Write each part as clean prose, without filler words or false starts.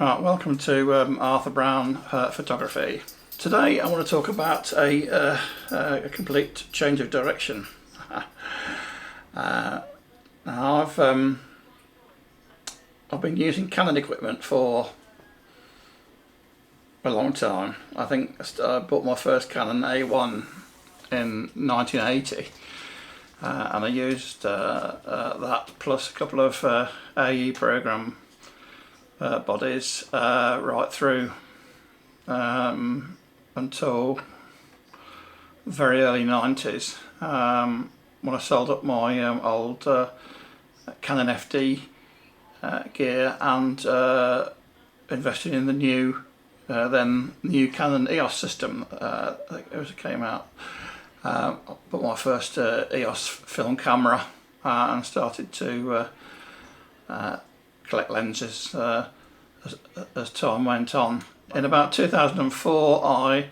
Right, welcome to Arthur Brown Photography. Today I want to talk about a complete change of direction. Now I've been using Canon equipment for a long time. I think I bought my first Canon A1 in 1980, and I used that plus a couple of AE program bodies right through until very early 90s, when I sold up my old Canon FD gear and invested in the new Canon EOS system that came out. I bought my first EOS film camera and started to collect lenses as time went on. In about 2004 I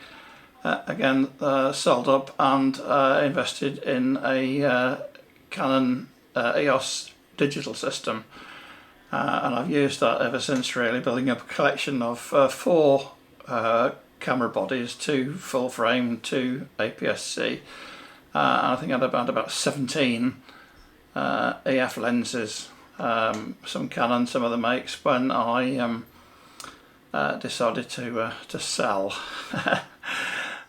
again sold up and invested in a Canon EOS digital system, and I've used that ever since, really, building up a collection of four camera bodies, two full frame, two APS-C, and I think I had about 17 EF lenses, some Canon, some other makes, when I decided to sell.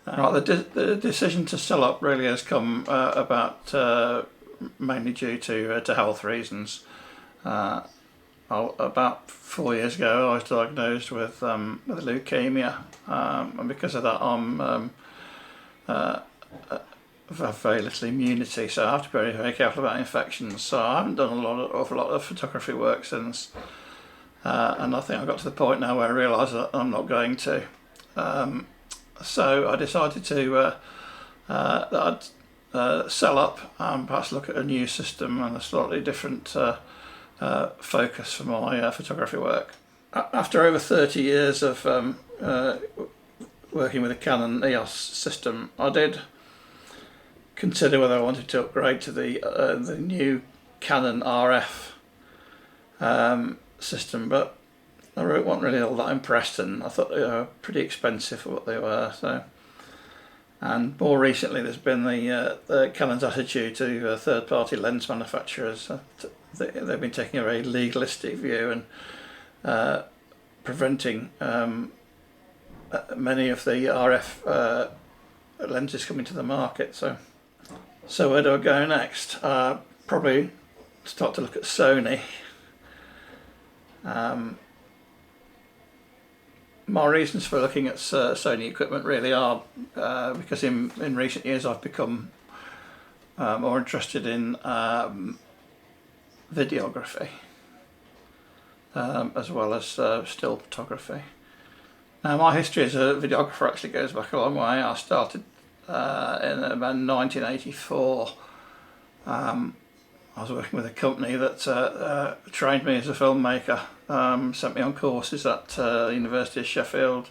Right, the decision to sell up really has come about mainly due to health reasons. About 4 years ago I was diagnosed with leukemia, and because of that I'm have very little immunity, so I have to be very, very careful about infections. So I haven't done awful lot of photography work since, and I think I got to the point now where I realise that I'm not going to. So I decided to that I'd sell up and perhaps look at a new system and a slightly different focus for my photography work. After over 30 years of working with a Canon EOS system, I did consider whether I wanted to upgrade to the new Canon RF system, but I wasn't really all that impressed, and I thought they were pretty expensive for what they were. So, and more recently, there's been the Canon's attitude to third-party lens manufacturers. They've been taking a very legalistic view and preventing many of the RF lenses coming to the market. So where do I go next? Probably start to look at Sony. My reasons for looking at Sony equipment really are because in recent years I've become more interested in videography as well as still photography. Now, my history as a videographer actually goes back a long way. I started in about 1984. I was working with a company that trained me as a filmmaker, sent me on courses at the University of Sheffield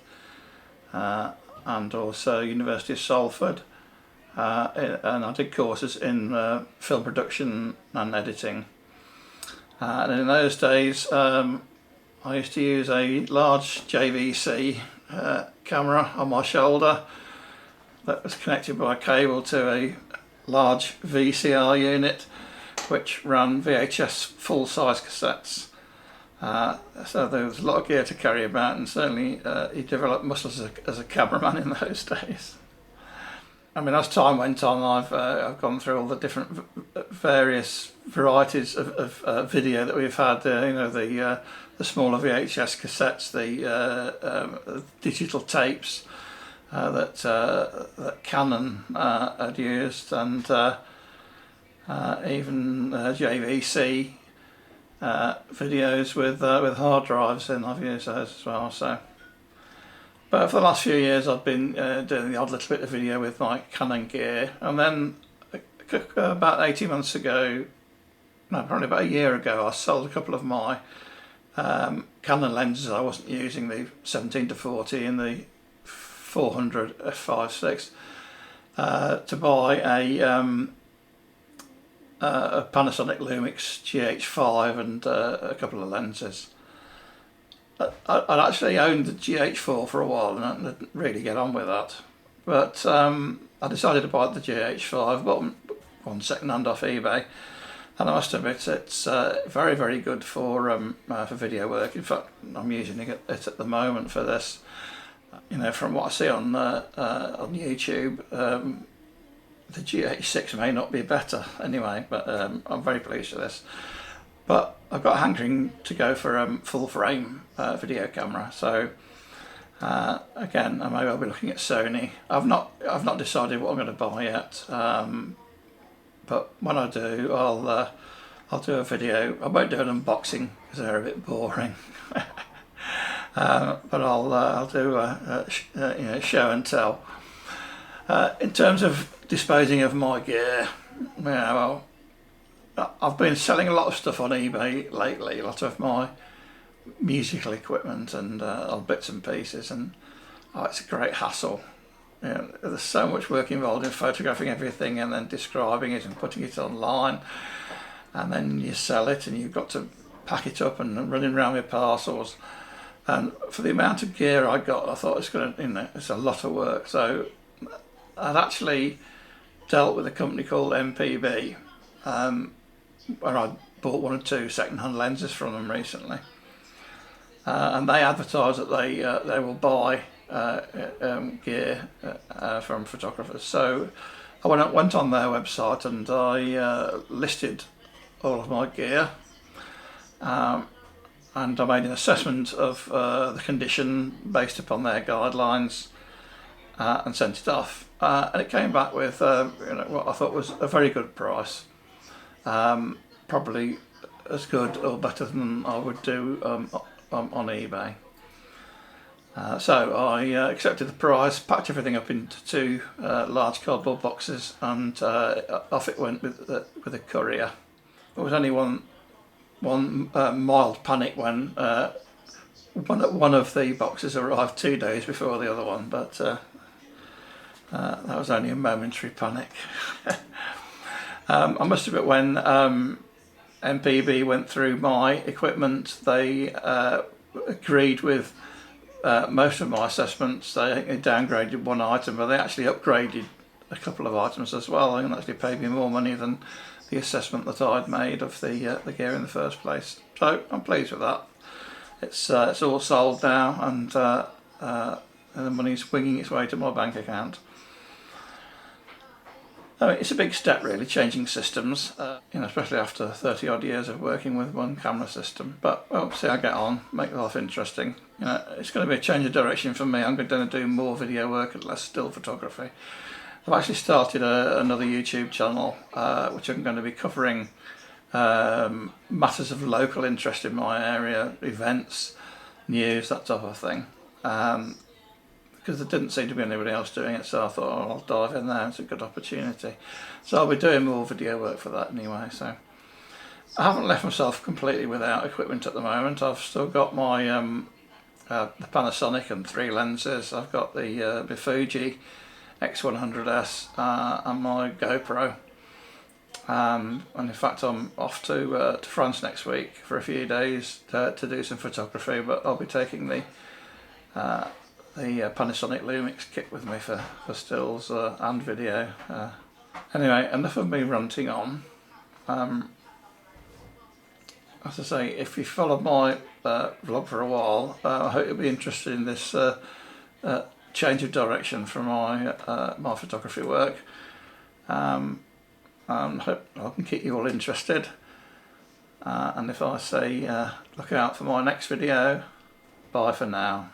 and also University of Salford, and I did courses in film production and editing. And in those days I used to use a large JVC camera on my shoulder that was connected by cable to a large VCR unit which ran VHS full-size cassettes. So there was a lot of gear to carry about, and certainly he developed muscles as a cameraman in those days. I mean, as time went on, I've gone through all the different various varieties of video that we've had. The smaller VHS cassettes, the digital tapes that Canon had used, and even JVC videos with hard drives in. I've used those as well. So, but for the last few years I've been doing the odd little bit of video with my Canon gear, and then about 18 months ago, no, probably about a year ago, I sold a couple of my Canon lenses I wasn't using, the 17-40 and the 400 f5.6, to buy a Panasonic Lumix GH5 and a couple of lenses. I'd actually owned the GH4 for a while and I didn't really get on with that. But I decided to buy the GH5, bought one second hand off eBay, and I must admit it's very, very good for video work. In fact, I'm using it at the moment for this. You know, from what I see on YouTube, the GH6 may not be better anyway, but I'm very pleased with this. But I've got a hankering to go for a full frame video camera, so again, I may well be looking at Sony. I've not decided what I'm going to buy yet, but when I do, I'll do a video. I won't do an unboxing because they're a bit boring, but I'll do a you know, show and tell. In terms of disposing of my gear, yeah, well, I've been selling a lot of stuff on eBay lately, a lot of my musical equipment and old bits and pieces, and it's a great hassle. You know, there's so much work involved in photographing everything and then describing it and putting it online, and then you sell it and you've got to pack it up and running around with parcels. And for the amount of gear I got, I thought it's going to, you know, it's a lot of work. So I'd actually dealt with a company called MPB, where I bought one or two second-hand lenses from them recently, and they advertise that they will buy gear from photographers. So I went on their website and I listed all of my gear, and I made an assessment of the condition based upon their guidelines, and sent it off, and it came back with you know, what I thought was a very good price. Probably as good or better than I would do on eBay. So I accepted the price, packed everything up into two large cardboard boxes, and off it went with a courier. There was only one mild panic when one of the boxes arrived 2 days before the other one, but that was only a momentary panic. I must admit, when MPB went through my equipment, they agreed with most of my assessments. They downgraded one item, but they actually upgraded a couple of items as well, and actually paid me more money than the assessment that I'd made of the gear in the first place. So I'm pleased with that. It's all sold now, and the money's winging its way to my bank account. I mean, it's a big step really, changing systems, you know, especially after 30 odd years of working with one camera system. But we'll see how I get on, make life interesting. You know, it's going to be a change of direction for me. I'm going to do more video work and less still photography. I've actually started another YouTube channel, which I'm going to be covering matters of local interest in my area, events, news, that type of thing. Because there didn't seem to be anybody else doing it, so I thought, oh, I'll dive in there. It's a good opportunity. So I'll be doing more video work for that anyway. So I haven't left myself completely without equipment at the moment. I've still got my the Panasonic and 3 lenses. I've got the Fuji X100S and my GoPro. And in fact, I'm off to France next week for a few days to do some photography, but I'll be taking the Panasonic Lumix kit with me for stills and video. Anyway, enough of me ranting on. As I say, if you followed my vlog for a while, I hope you'll be interested in this change of direction for my my photography work. And hope I can keep you all interested. And if I say look out for my next video, bye for now.